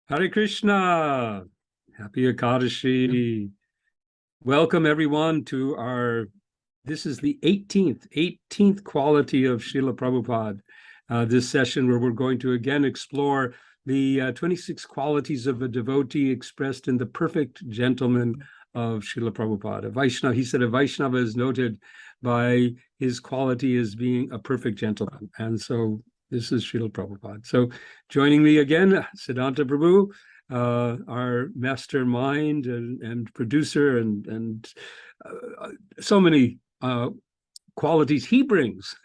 Hare Krishna, happy Ekadashi. Welcome everyone to this is the 18th quality of Srila Prabhupada, this session where we're going to again explore the 26 qualities of a devotee expressed in the perfect gentleman of Srila Prabhupada. A Vaishnava, he said a Vaishnava is noted by his quality as being a perfect gentleman. And so this is Srila Prabhupada. So joining me again, Siddhanta Prabhu, our mastermind and producer and so many qualities he brings,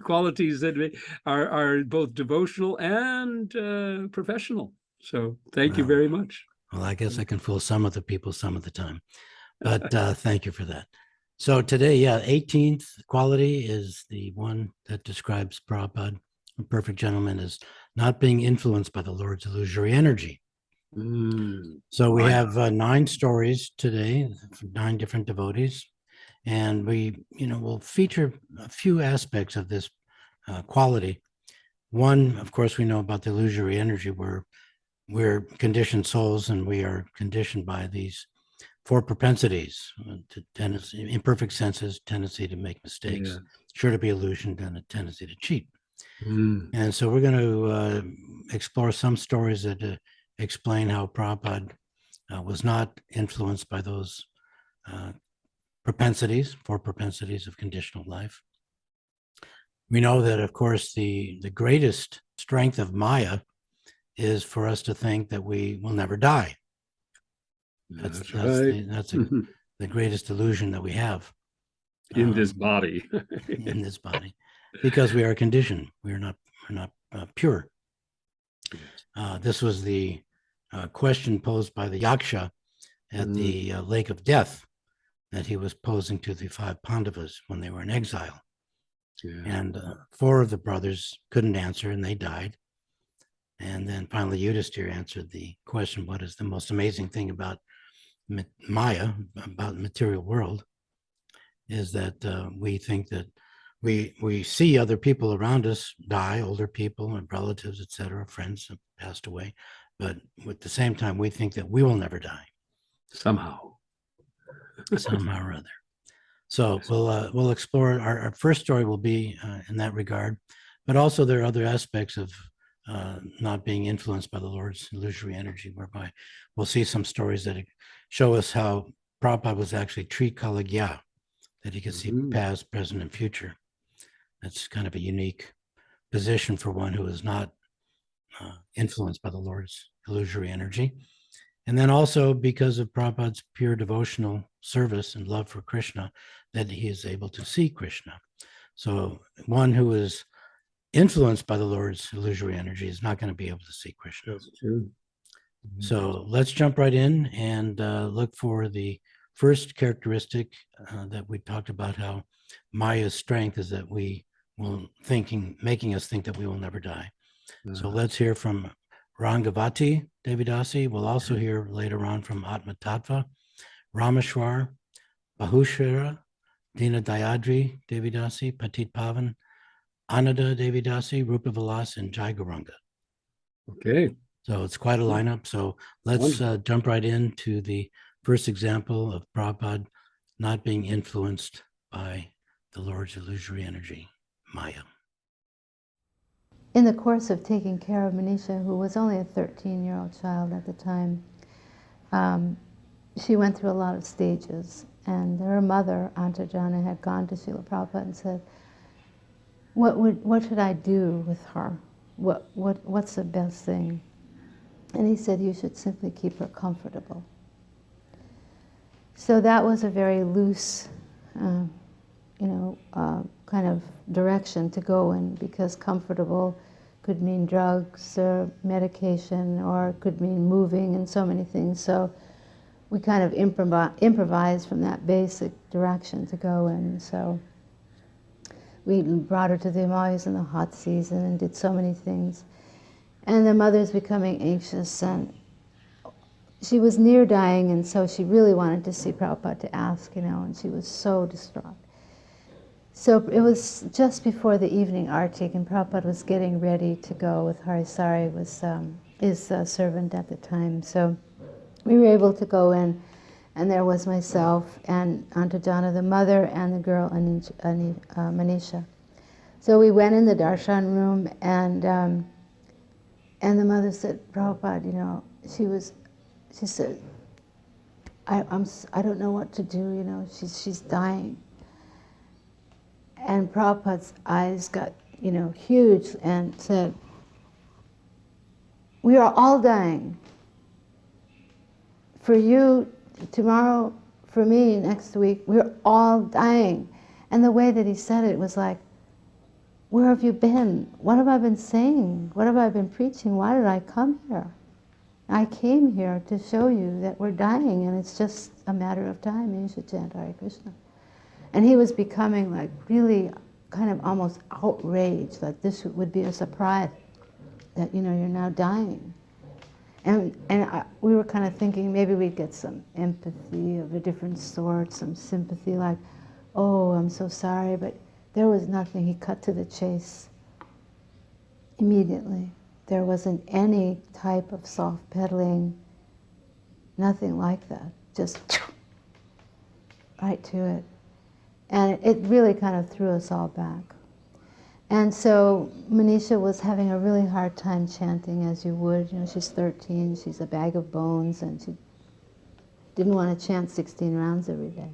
qualities that are both devotional and professional. So thank you very much. Well, I guess I can fool some of the people some of the time, but thank you for that. So today, 18th quality is the one that describes Prabhupada, a perfect gentleman, as not being influenced by the Lord's illusory energy. So we have 9 stories today from 9 different devotees, and we, will feature a few aspects of this quality. One, of course, we know about the illusory energy, where we're conditioned souls and we are conditioned by these 4 propensities, imperfect senses, tendency to make mistakes, sure to be illusioned, and a tendency to cheat. And so we're going to explore some stories that explain how Prabhupada was not influenced by those propensities, 4 propensities of conditional life. We know that, of course, the greatest strength of Maya is for us to think that we will never die. That's the greatest illusion that we have in this body. In this body, because we are conditioned. We're not pure. This was the question posed by the Yaksha at the Lake of Death that he was posing to the 5 Pandavas when they were in exile. And 4 of the brothers couldn't answer, and they died. And then finally, Yudhisthira answered the question, what is the most amazing thing about Maya, about the material world, is that we think that we see other people around us die, older people and relatives, etc., friends have passed away, but at the same time, we think that we will never die. Somehow or other. So we'll explore. Our first story will be in that regard, but also there are other aspects of not being influenced by the Lord's illusory energy, whereby we'll see some stories that show us how Prabhupada was actually Trikaligya, that he could see past, present, and future. That's kind of a unique position for one who is not influenced by the Lord's illusory energy. And then also because of Prabhupada's pure devotional service and love for Krishna, that he is able to see Krishna. So one who is influenced by the Lord's illusory energy is not going to be able to see Krishna. That's true. So let's jump right in and look for the first characteristic that we talked about, how Maya's strength is that we will making us think that we will never die. So let's hear from Rangavati Devidasi. We'll also hear later on from Atma Tattva, Rameshwar, Bahushara, Dina Dayadri Devidasi, Patit Pavan, Ananda Devidasi, Rupa Vilas, and Jai Gauranga. Okay. So it's quite a lineup. So let's jump right into the first example of Prabhupada not being influenced by the Lord's illusory energy, Maya. In the course of taking care of Manisha, who was only a 13-year-old child at the time, she went through a lot of stages. And her mother, Antajana, had gone to Srila Prabhupada and said, what should I do with her? What's the best thing? And he said, you should simply keep her comfortable. So that was a very loose, kind of direction to go in, because comfortable could mean drugs or medication, or it could mean moving and so many things. So we kind of improvised from that basic direction to go in. So we brought her to the Himalayas in the hot season and did so many things. And the mother's becoming anxious, and she was near dying, and so she really wanted to see Prabhupada to ask, and she was so distraught. So it was just before the evening artik, and Prabhupada was getting ready to go with Harisari, was his servant at the time. So we were able to go in, and there was myself and Antujana, the mother, and the girl, Manisha. So we went in the darshan room, and the mother said, Prabhupada, she said, I don't know what to do, she's dying. And Prabhupada's eyes got, huge, and said, we are all dying. For you, tomorrow, for me, next week, we're all dying. And the way that he said it was like, where have you been? What have I been saying? What have I been preaching? Why did I come here? I came here to show you that we're dying, and it's just a matter of time, and you should chant Hare Krishna. And he was becoming like really kind of almost outraged, that this would be a surprise, that you're now dying. And we were kind of thinking maybe we'd get some empathy of a different sort, some sympathy, like, oh, I'm so sorry, but there was nothing. He cut to the chase immediately. There wasn't any type of soft pedaling, nothing like that, just right to it. And it really kind of threw us all back. And so Manisha was having a really hard time chanting, as you would. She's 13, she's a bag of bones, and she didn't want to chant 16 rounds every day.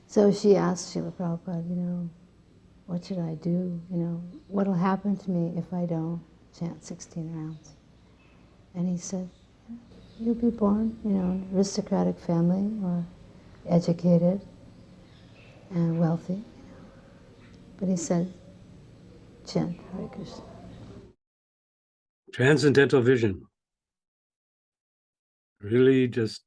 So she asked Srila Prabhupada, what should I do? What'll happen to me if I don't chant 16 rounds? And he said, you'll be born, in an aristocratic family, or educated and wealthy. But he said, chant Hare Krishna. Transcendental vision. Really just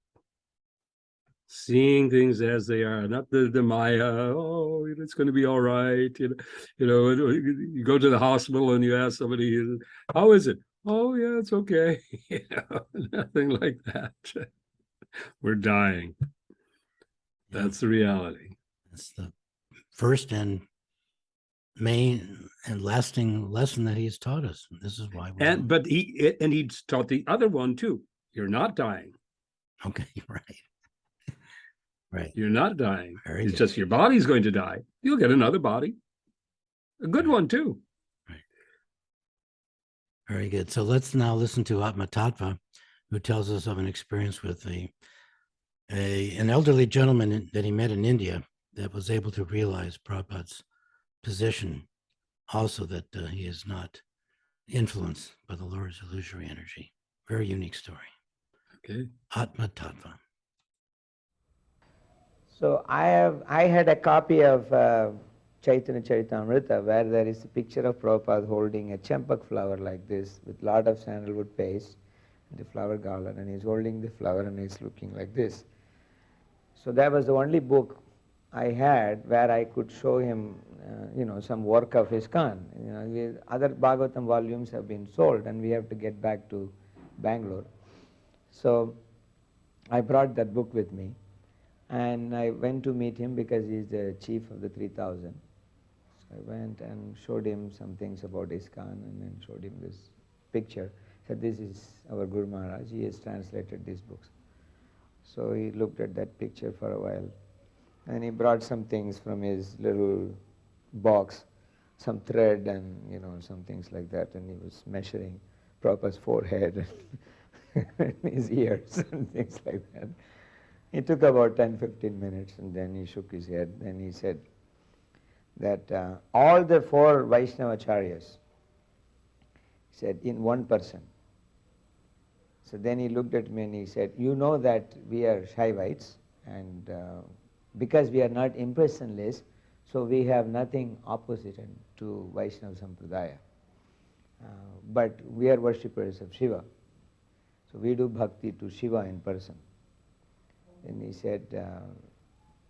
seeing things as they are, not the Maya, oh, it's going to be all right. You go to the hospital and you ask somebody, how is it? Oh, yeah, it's okay. Nothing like that. We're dying. That's the reality. That's the first and main and lasting lesson that he's taught us. This is why But he taught the other one too. You're not dying. Okay, right. Right. You're not dying. Very It's good. just your body's going to die. You'll get another body. A good one too. Right. Very good. So let's now listen to Atma Tattva, who tells us of an experience with an elderly gentleman that he met in India that was able to realize Prabhupada's position, also that he is not influenced by the Lord's illusory energy. Very unique story. Okay. Atma Tattva. So I had a copy of Chaitanya Charitamrita where there is a picture of Prabhupada holding a champak flower like this with a lot of sandalwood paste, the flower garland, and he's holding the flower and he's looking like this. So that was the only book I had where I could show him, some work of ISKCON. Other Bhagavatam volumes have been sold and we have to get back to Bangalore. So I brought that book with me. And I went to meet him because he's the chief of the 3000. So I went and showed him some things about ISKCON and then showed him this picture. Said, this is our Guru Maharaj, he has translated these books. So he looked at that picture for a while. And he brought some things from his little box, some thread and some things like that. And he was measuring Prabhupada's forehead and his ears and things like that. It took about 10-15 minutes and then he shook his head and he said that all the 4 Vaishnavacharyas, he said, in one person. So then he looked at me and he said, you know that we are Shaivites and because we are not impressionless, so we have nothing opposite to Vaishnava Sampradaya. But we are worshippers of Shiva. So we do bhakti to Shiva in person. And he said,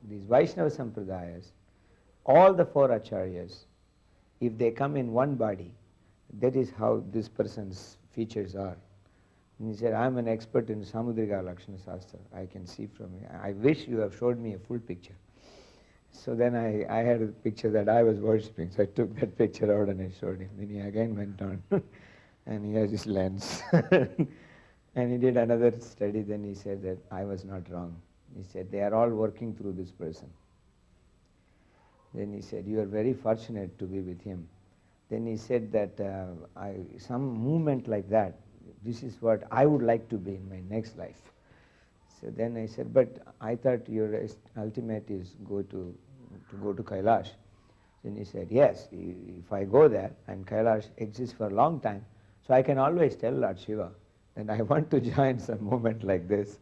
these Vaishnava Sampradayas, all the four acharyas, if they come in one body, that is how this person's features are. And he said, I'm an expert in Samudrika Lakshana Shastra. I can see from here. I wish you have showed me a full picture. So then I had a picture that I was worshipping. So I took that picture out and I showed him. Then he again went on and he has his lens. And he did another study. Then he said that I was not wrong. He said, they are all working through this person. Then he said, you are very fortunate to be with him. Then he said that some movement like that, this is what I would like to be in my next life. So then I said, but I thought your ultimate is go to Kailash. Then he said, yes, if I go there, and Kailash exists for a long time, so I can always tell Lord Shiva that I want to join some movement like this,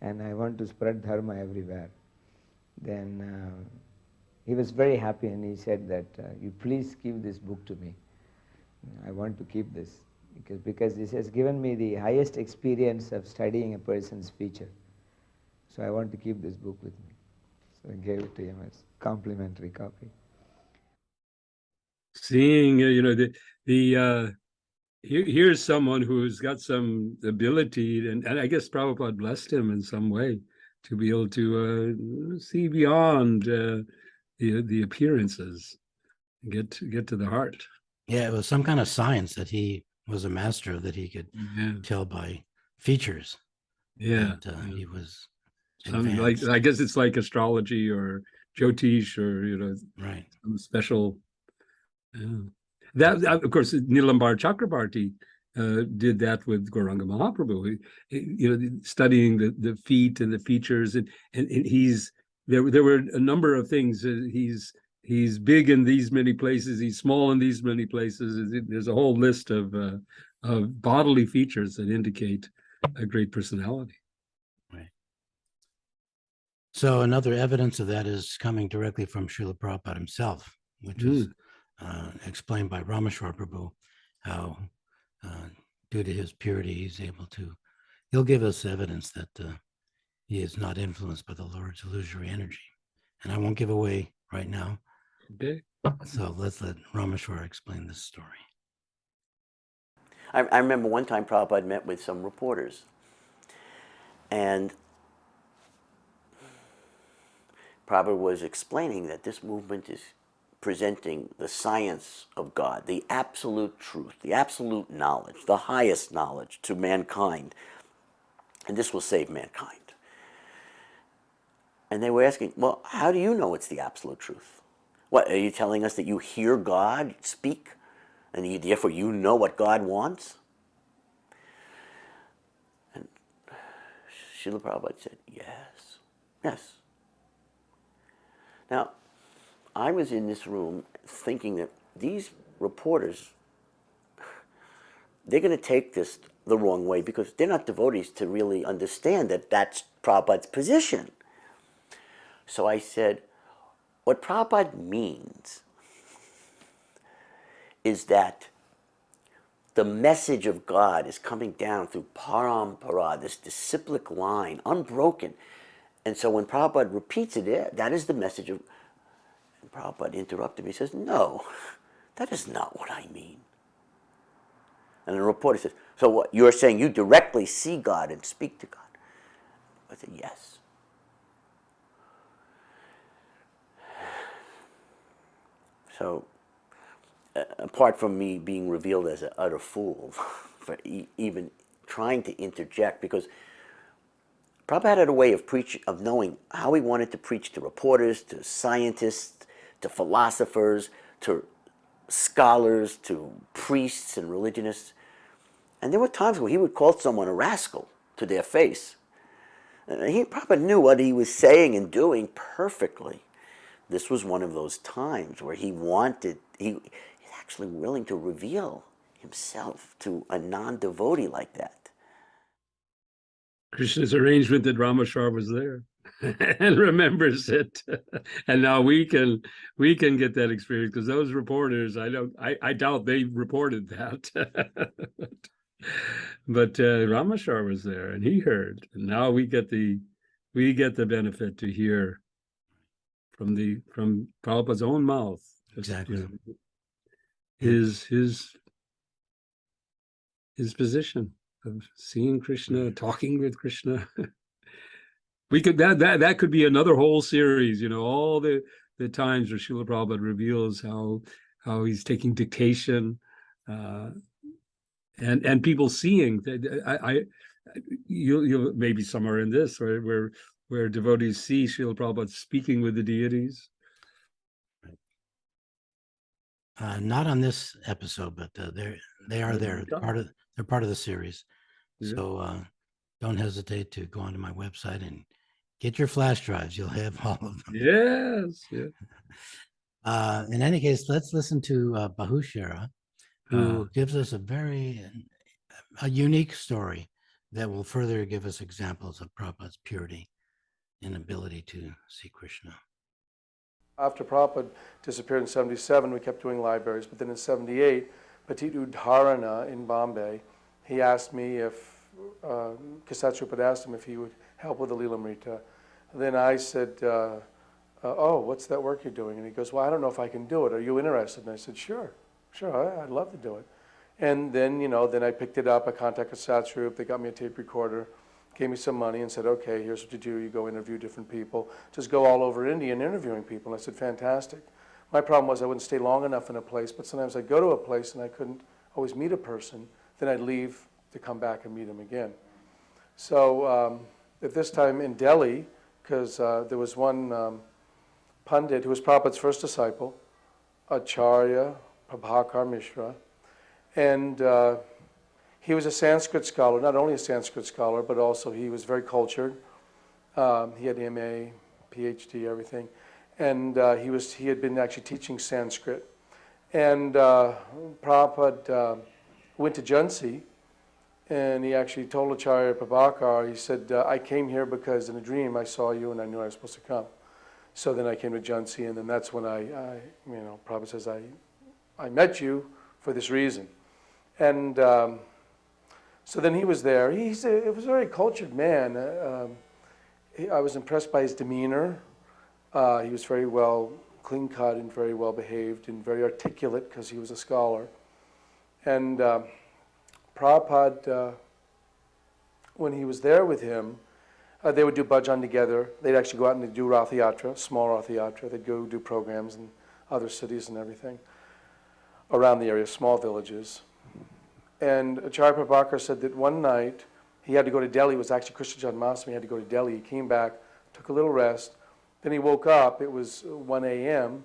and I want to spread dharma everywhere. Then he was very happy, and he said that, you please give this book to me. I want to keep this, because this has given me the highest experience of studying a person's feature. So I want to keep this book with me. So I gave it to him as complimentary copy. Seeing, here's someone who's got some ability, and I guess Prabhupada blessed him in some way to be able to see beyond the appearances, and get to the heart. Yeah, it was some kind of science that he was a master of, that he could tell by features. Yeah, he was like, I guess it's like astrology or Jyotish, or right. some special. That of course Nilambar Chakrabarti did that with Gauranga Mahaprabhu. Studying the feet and the features, and he's there were a number of things. He's big in these many places. He's small in these many places. There's a whole list of bodily features that indicate a great personality. Right. So another evidence of that is coming directly from Srila Prabhupada himself, which is explained by Rameshwar Prabhu, how due to his purity, he'll give us evidence that he is not influenced by the Lord's illusory energy. And I won't give away right now. Okay. So let's let Rameshwar explain this story. I remember one time Prabhupada met with some reporters, and Prabhupada was explaining that this movement is presenting the science of God, the absolute truth, the absolute knowledge, the highest knowledge to mankind, and this will save mankind. And they were asking, well, how do you know it's the absolute truth? What, are you telling us that you hear God speak, and therefore you know what God wants? And Srila Prabhupada said, yes, yes. Now, I was in this room thinking that these reporters, they're going to take this the wrong way because they're not devotees to really understand that that's Prabhupada's position. So I said, what Prabhupada means is that the message of God is coming down through parampara, this disciplic line, unbroken. And so when Prabhupada repeats it, that is the message of... And Prabhupada interrupted me. He says, no, that is not what I mean. And the reporter says, so what, you're saying you directly see God and speak to God? I said, yes. So, apart from me being revealed as an utter fool for even trying to interject, because Prabhupada had a way of knowing how he wanted to preach to reporters, to scientists, to philosophers, to scholars, to priests and religionists. And there were times where he would call someone a rascal to their face. And he probably knew what he was saying and doing perfectly. This was one of those times where he's actually willing to reveal himself to a non-devotee like that. Krishna's arrangement that Rameshwar was there and remembers it, and now we can get that experience, because those reporters, I doubt they reported that. But Rameshwar was there and he heard, and now we get the we get the benefit to hear from Prabhupada's own mouth. Just, Exactly. His position of seeing Krishna, talking with Krishna. We could that could be another whole series, all the times where Srila Prabhupada reveals how he's taking dictation, and people seeing that. You'll maybe somewhere in this where devotees see Srila Prabhupada speaking with the deities. Not on this episode, but they are there. They're part of the series. Yeah. So don't hesitate to go onto my website and get your flash drives. You'll have all of them. Yes. Yeah. In any case, let's listen to Bahushara, who gives us a unique story that will further give us examples of Prabhupada's purity and ability to see Krishna. After Prabhupada disappeared in 77, we kept doing libraries, but then in 78, Patit Udharana in Bombay, he asked me if, Kasatsrup had asked him if he would help with the Lilamrita. Then I said, oh, what's that work you're doing? And he goes, well, I don't know if I can do it. Are you interested? And I said, sure, I'd love to do it. And then, then I picked it up. I contacted Kasatsrup. They got me a tape recorder, gave me some money and said, okay, here's what you do. You go interview different people. Just go all over India and interviewing people. And I said, fantastic. My problem was I wouldn't stay long enough in a place, but sometimes I'd go to a place and I couldn't always meet a person. Then I'd leave to come back and meet him again. So at this time in Delhi, because there was one Pandit who was Prabhupada's first disciple, Acharya Prabhakar Mishra, and he was a Sanskrit scholar, not only a Sanskrit scholar, but also he was very cultured. He had MA, PhD, everything. And he had been actually teaching Sanskrit. And Prabhupada went to Jhansi, and he actually told Acharya Prabhakar, he said, I came here because in a dream I saw you and I knew I was supposed to come. So then I came to Jhansi, and then that's when Prabhupada says, I met you for this reason. And so then he was there. He was a very cultured man. I was impressed by his demeanor. He was very well clean-cut and very well behaved and very articulate because he was a scholar. And Prabhupada, when he was there with him, they would do bhajan together. They'd actually go out and they'd do Rath Yatra, small Rath Yatra. They'd go do programs in other cities and everything around the area, small villages. And Acharya Prabhakar said that one night he had to go to Delhi. It was actually Krishna Janmashtami. He had to go to Delhi. He came back, took a little rest. Then he woke up. It was 1 a.m.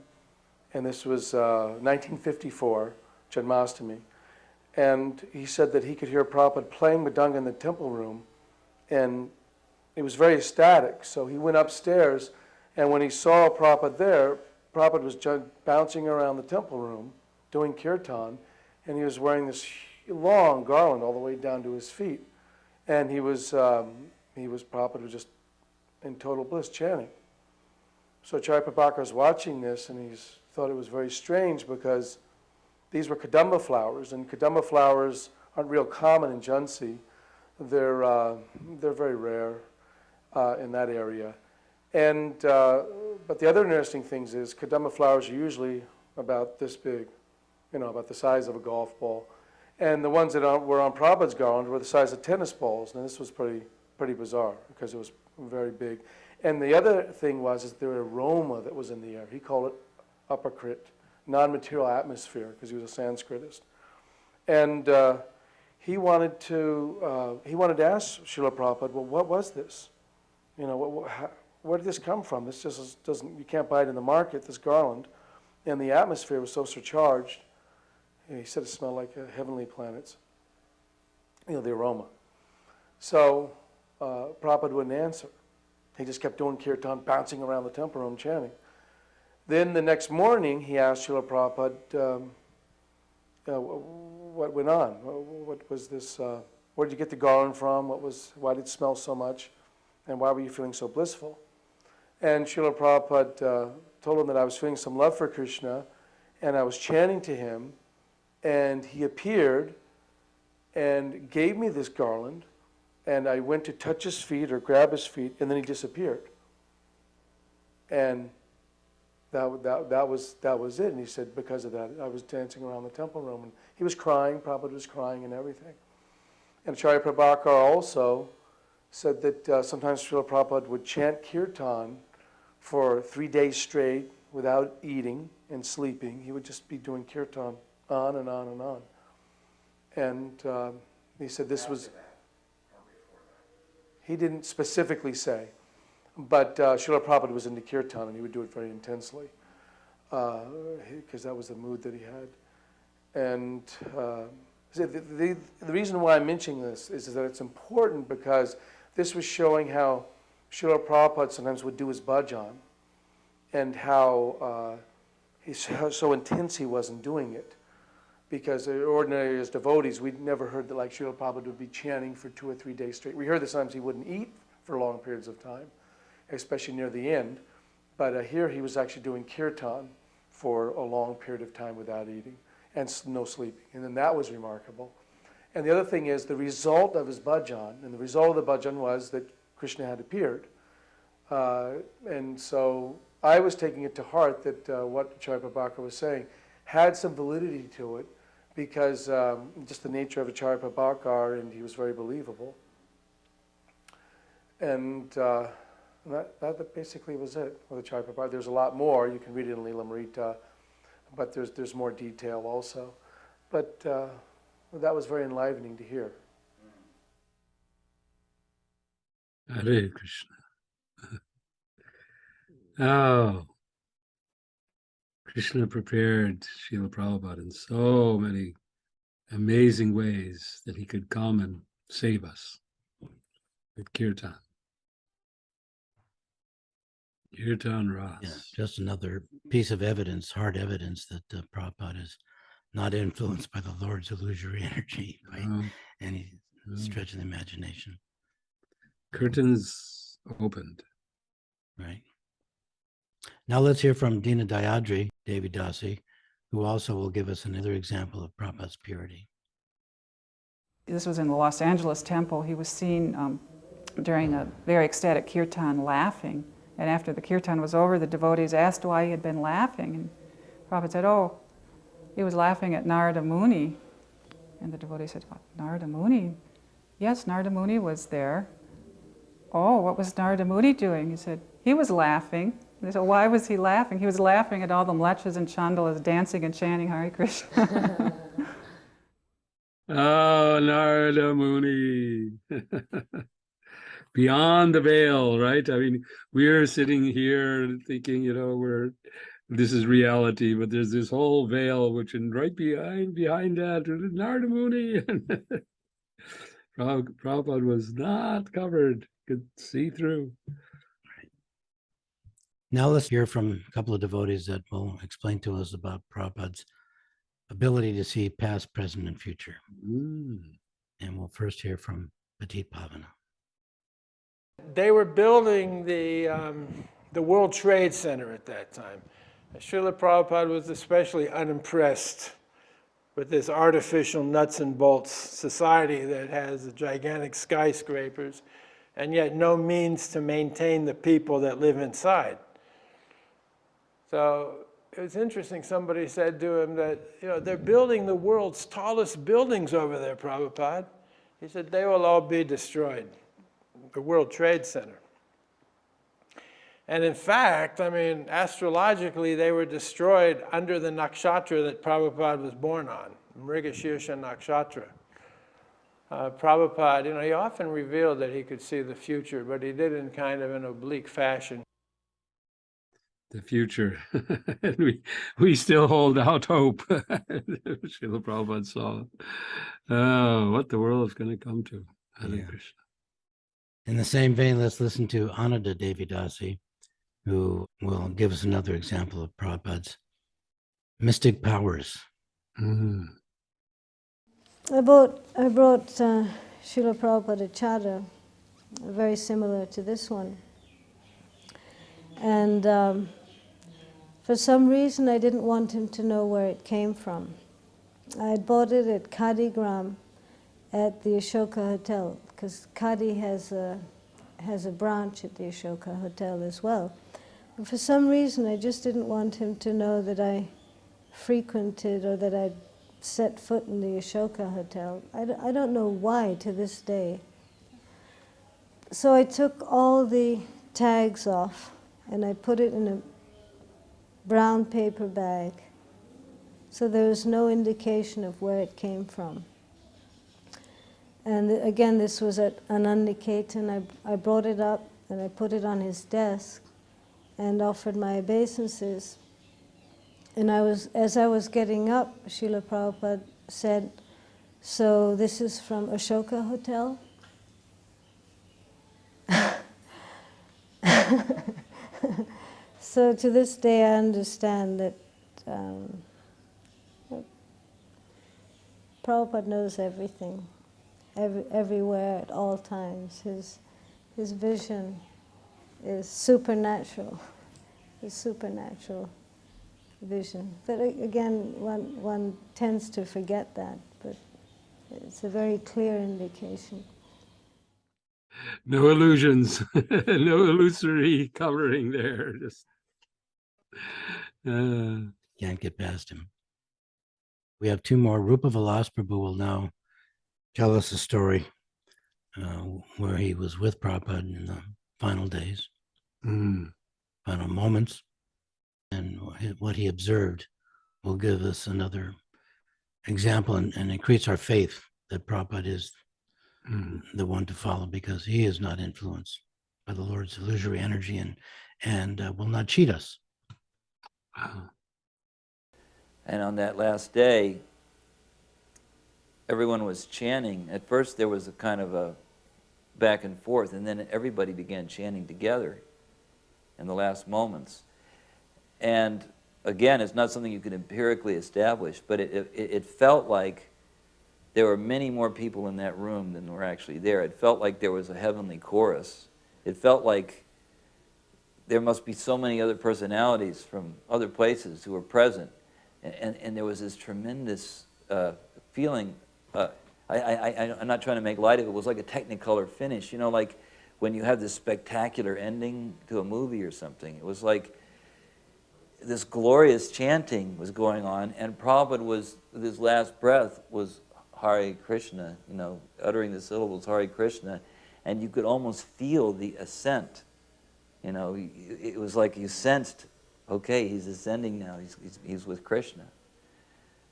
And this was 1954, Janmashtami. And he said that he could hear Prabhupada playing Mridanga in the temple room. And it was very ecstatic. So he went upstairs. And when he saw Prabhupada there, Prabhupada was bouncing around the temple room doing kirtan. And he was wearing this long garland all the way down to his feet. And Prabhupada was just in total bliss chanting. So Acharya Prabhakar was watching this and he thought it was very strange because these were kadamba flowers, and kadamba flowers aren't real common in Jhansi. They're very rare in that area. And but the other interesting things is kadamba flowers are usually about this big, about the size of a golf ball. And the ones that were on Prabhupada's garland were the size of tennis balls. And this was pretty bizarre because it was very big. And the other thing was the aroma that was in the air. He called it apakrit, non-material atmosphere, because he was a Sanskritist. And he wanted to ask Srila Prabhupada, well, what was this? Where did this come from? This just doesn't, you can't buy it in the market, this garland. And the atmosphere was so surcharged. He said it smelled like heavenly planets, the aroma. So Prabhupada wouldn't answer. He just kept doing kirtan, bouncing around the temple room, chanting. Then the next morning, he asked Srila Prabhupada, what went on? What was this? Where did you get the garland from? Why did it smell so much? And why were you feeling so blissful? And Srila Prabhupada told him that I was feeling some love for Krishna, and I was chanting to him, and he appeared and gave me this garland, And I went to touch his feet or grab his feet, and then he disappeared. And that was it. And he said, because of that, I was dancing around the temple room. And he was crying, Prabhupada was crying and everything. And Acharya Prabhakar also said that sometimes Srila Prabhupada would chant kirtan for 3 days straight without eating and sleeping. He would just be doing kirtan on and on and on. And he said this was... He didn't specifically say, but Srila Prabhupada was into kirtan and he would do it very intensely because that was the mood that he had. And the reason why I'm mentioning this is that it's important because this was showing how Srila Prabhupada sometimes would do his bhajan and how so intense he was in doing it. Because ordinarily as devotees, we'd never heard that like Srila Prabhupada would be chanting for 2 or 3 days straight. We heard that sometimes he wouldn't eat for long periods of time, especially near the end. But here he was actually doing kirtan for a long period of time without eating and no sleeping. And then that was remarkable. And the other thing is the result of his bhajan, and the result of the bhajan was that Krishna had appeared. And so I was taking it to heart that what Acharya Prabhakar was saying had some validity to it, because just the nature of Acharya Prabhakar, and he was very believable. And that basically was it with Acharya Prabhakar. There's a lot more. You can read it in Lilamrita, but there's more detail also. But that was very enlivening to hear. Hare Krishna. Oh, Krishna prepared Srila Prabhupada in so many amazing ways that he could come and save us with kirtan. Kirtan Ras. Yeah, just another piece of evidence, hard evidence that Prabhupada is not influenced by the Lord's illusory energy by any stretch of the imagination. Curtains opened. Right. Now let's hear from Dina Dayadri, Devi Dasi, who also will give us another example of Prabhupada's purity. This was in the Los Angeles temple. He was seen during a very ecstatic kirtan laughing. And after the kirtan was over, the devotees asked why he had been laughing. And Prabhupada said, oh, he was laughing at Narada Muni. And the devotee said, what, Narada Muni? Yes, Narada Muni was there. Oh, what was Narada Muni doing? He said, he was laughing. They said, why was he laughing? He was laughing at all the mlechas and chandalas dancing and chanting Hare Krishna. Oh, Narada Muni. Beyond the veil, right? I mean, we're sitting here thinking, this is reality, but there's this whole veil, which is right behind that, Narada Muni. Prabhupada was not covered, could see through. Now let's hear from a couple of devotees that will explain to us about Prabhupada's ability to see past, present, and future. And we'll first hear from Petit Pavana. They were building the World Trade Center at that time. Srila Prabhupada was especially unimpressed with this artificial nuts and bolts society that has gigantic skyscrapers and yet no means to maintain the people that live inside. So it was interesting, somebody said to him that, they're building the world's tallest buildings over there, Prabhupada. He said, they will all be destroyed, the World Trade Center. And in fact, astrologically, they were destroyed under the nakshatra that Prabhupada was born on, Mrigashirsha nakshatra. Prabhupada, he often revealed that he could see the future, but he did it in kind of an oblique fashion. The future. And we still hold out hope. Srila Prabhupada saw what the world is going to come to. Hare Krishna. In the same vein, let's listen to Ananda Devi Dasi, who will give us another example of Prabhupada's mystic powers. I brought Srila Prabhupada a chadar, very similar to this one. And for some reason, I didn't want him to know where it came from. I had bought it at Kadigram at the Ashoka Hotel, because Kadi has a branch at the Ashoka Hotel as well. And for some reason, I just didn't want him to know that I frequented or that I'd set foot in the Ashoka Hotel. I don't know why to this day. So I took all the tags off and I put it in a brown paper bag, so there was no indication of where it came from. And again, this was at Anandiketan. I brought it up and I put it on his desk and offered my obeisances. And as I was getting up, Srila Prabhupada said, "So this is from Ashoka Hotel?" So to this day, I understand that Prabhupada knows everything, everywhere, at all times. His vision is supernatural. His supernatural vision. But again, one tends to forget that, but it's a very clear indication. No illusions, no illusory coloring there. Just Can't get past him. We have two more. Rupa Vilas Prabhu will now tell us a story where he was with Prabhupada in the final days, final moments, and what he observed will give us another example and increase our faith that Prabhupada is the one to follow, because he is not influenced by the Lord's illusory energy and will not cheat us. And on that last day, everyone was chanting. At first there was a kind of a back and forth, and then everybody began chanting together in the last moments. And again, it's not something you can empirically establish, but it felt like there were many more people in that room than were actually there. It felt like there was a heavenly chorus. It felt like there must be so many other personalities from other places who were present. And there was this tremendous feeling. I'm not trying to make light of it. It was like a Technicolor finish. You know, like when you have this spectacular ending to a movie or something. It was like this glorious chanting was going on, and Prabhupada was, with his last breath, was Hare Krishna, you know, uttering the syllables Hare Krishna, and you could almost feel the ascent. You know, it was like you sensed, okay, he's ascending now, he's with Krishna.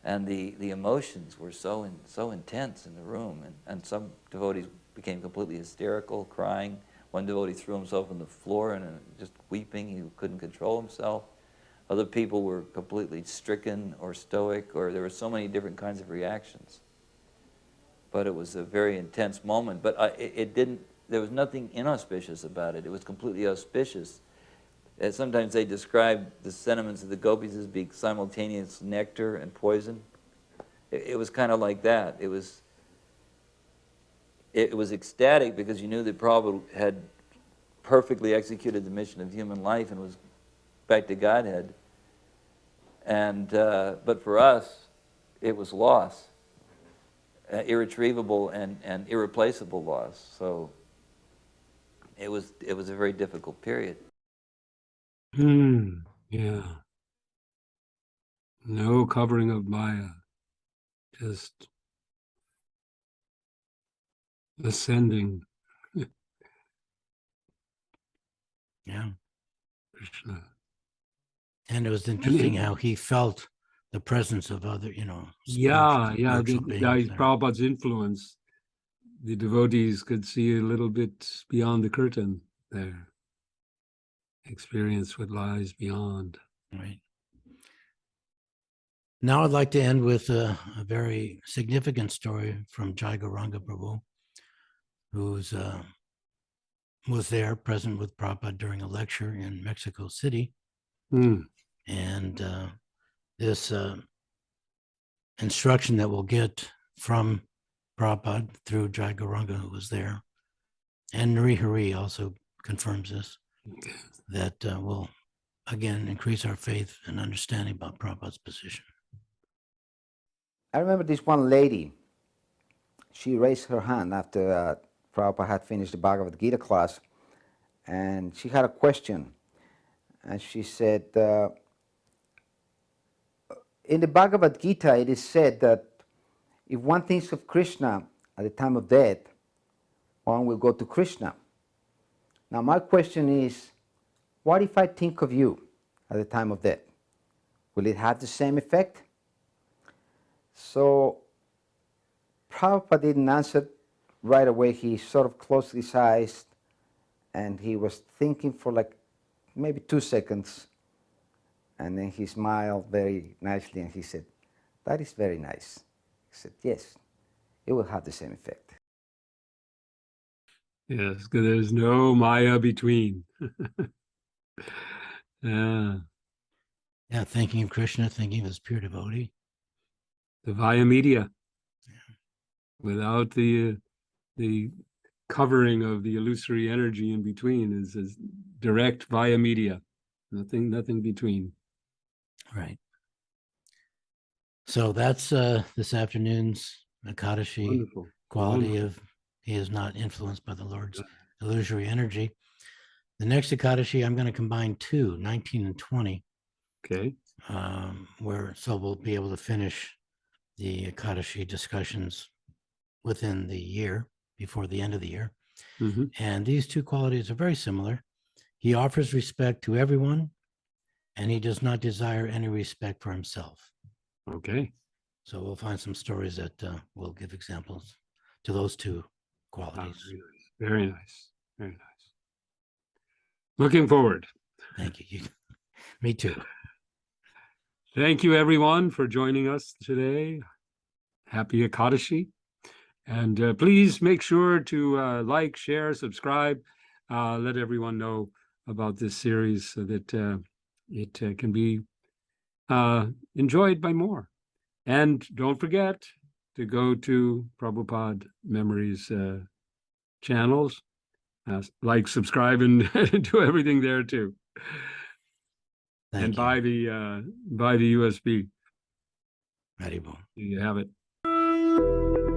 And the emotions were so intense in the room, and some devotees became completely hysterical, crying. One devotee threw himself on the floor and just weeping, he couldn't control himself. Other people were completely stricken or stoic, or there were so many different kinds of reactions. But it was a very intense moment. But there was nothing inauspicious about it. It was completely auspicious. Sometimes they describe the sentiments of the gopis as being simultaneous nectar and poison. It was kind of like that. It was ecstatic because you knew that Prabhupada had perfectly executed the mission of human life and was back to Godhead. And but for us, it was loss, irretrievable and irreplaceable loss. So it was a very difficult period. Yeah. No covering of Maya, just ascending. Yeah. Krishna. And it was interesting how he felt the presence of other, Yeah, spiritual beings there. Prabhupada's influence. The devotees could see a little bit beyond the curtain there. Experience what lies beyond. Right. Now I'd like to end with a very significant story from Jai Gauranga Prabhu, who's was there present with Prabhupada during a lecture in Mexico City. And this instruction that we'll get from Prabhupada through Jai Gauranga, who was there, and Nari Hari also confirms this, that will again increase our faith and understanding about Prabhupada's position. I remember this one lady. she raised her hand after Prabhupada had finished the Bhagavad Gita class, and she had a question. And she said, in the Bhagavad Gita, it is said that if one thinks of Krishna at the time of death, one will go to Krishna. Now, my question is, what if I think of you at the time of death? Will it have the same effect? So, Prabhupada didn't answer right away. He sort of closed his eyes and he was thinking for like maybe 2 seconds. And then he smiled very nicely and he said, "That is very nice." He said, "Yes, it will have the same effect." Yes, because there's no Maya between. Yeah, Yeah, thinking of Krishna, thinking of his pure devotee. the via media. Without the covering of the illusory energy in between is direct via media. Nothing between. Right. So that's this afternoon's Akadashi Wonderful. quality Wonderful. of he is not influenced by the Lord's illusory energy. The next Akadashi, I'm going to combine two, 19 and 20, Okay. so we'll be able to finish the Akadashi discussions within the year, before the end of the year. Mhm. And these two qualities are very similar. He offers respect to everyone, and he does not desire any respect for himself. Okay. So we'll find some stories that will give examples to those two Ah, qualities. very nice. Very nice. Very nice. Looking forward. Thank you. Me too. Thank you, everyone, for joining us today. Happy Akadashi. And please make sure to like, share, subscribe, let everyone know about this series so that it can be enjoyed by more. And don't forget to go to Prabhupada Memories channels, like, subscribe, and do everything there too. Thank And you. buy the USB. Haribol. You have it.